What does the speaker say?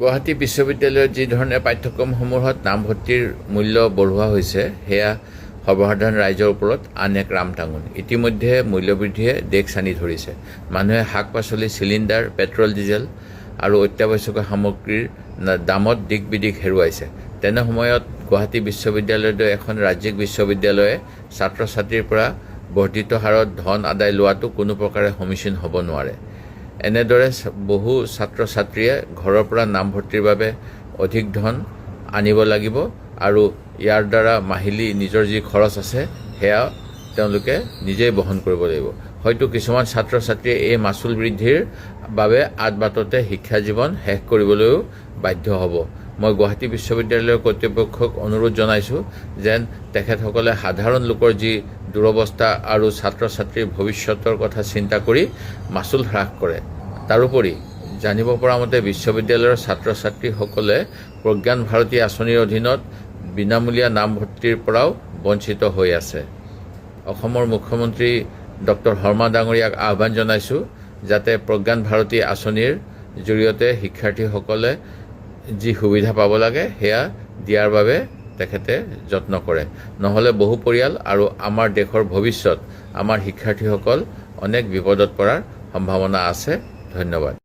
গুৱাহাটী বিশ্ববিদ্যালয়ত যি ধৰণে পাঠ্যক্ৰমসমূহত নামভৰ্তিৰ মূল্য বঢ়োৱা হৈছে সেয়া সৰ্বসাধাৰণ ৰাইজৰ ওপৰত আন এক ৰামটাঙোন। ইতিমধ্যে মূল্যবৃদ্ধিয়ে দেশ ছানি ধৰিছে। মানুহে শাক পাচলি, চিলিণ্ডাৰ, পেট্ৰল, ডিজেল আৰু অত্যাৱশ্যকীয় সামগ্ৰীৰ দামত দিক বিদিক হেৰুৱাইছে। তেনে সময়ত গুৱাহাটী বিশ্ববিদ্যালয়ৰ দৰে এখন ৰাজ্যিক বিশ্ববিদ্যালয়ে ছাত্ৰ ছাত্ৰীৰ পৰা বৰ্ধিত হাৰত ধন আদায় লোৱাটো কোনো প্ৰকাৰে সমীচীন হ'ব নোৱাৰে। এনেদৰে বহু ছাত্ৰ ছাত্ৰীয়ে ঘৰৰ পৰা নামভৰ্তিৰ বাবে অধিক ধন আনিব লাগিব আৰু ইয়াৰ দ্বাৰা মাহিলী নিজৰ যি খৰচ আছে সেয়া তেওঁলোকে নিজেই বহন কৰিব লাগিব। হয়তো কিছুমান ছাত্ৰ ছাত্ৰীয়ে এই মাচুল বৃদ্ধিৰ বাবে আদবাটতে শিক্ষা জীৱন শেষ কৰিবলৈও বাধ্য হ'ব। মই গুৱাহাটী বিশ্ববিদ্যালয়ৰ কৰ্তৃপক্ষক অনুৰোধ জনাইছোঁ যেন তেখেতসকলে সাধাৰণ লোকৰ যি দুৰৱস্থা আৰু ছাত্ৰ ছাত্ৰীৰ ভৱিষ্যতৰ কথা চিন্তা কৰি মাচুল হ্ৰাস কৰে। তাৰোপৰি জানিব পৰা মতে বিশ্ববিদ্যালয়ৰ ছাত্ৰ ছাত্ৰীসকলে প্ৰজ্ঞান ভাৰতী আঁচনিৰ অধীনত বিনামূলীয়া নামভৰ্তিৰ পৰাও বঞ্চিত হৈ আছে। অসমৰ মুখ্যমন্ত্ৰী ডক্টৰ শৰ্মা ডাঙৰীয়াক আহ্বান জনাইছোঁ যাতে প্ৰজ্ঞান ভাৰতী আঁচনিৰ জৰিয়তে শিক্ষাৰ্থীসকলে যি সুবিধা পাব লাগে সেয়া দিয়াৰ বাবে তেখেতে যত্ন কৰে। নহ'লে বহু পৰিয়াল আৰু আমাৰ দেশৰ ভৱিষ্যত, আমাৰ শিক্ষাৰ্থীসকল অনেক বিপদত পৰাৰ সম্ভাৱনা আছে। ধন্যবাদ।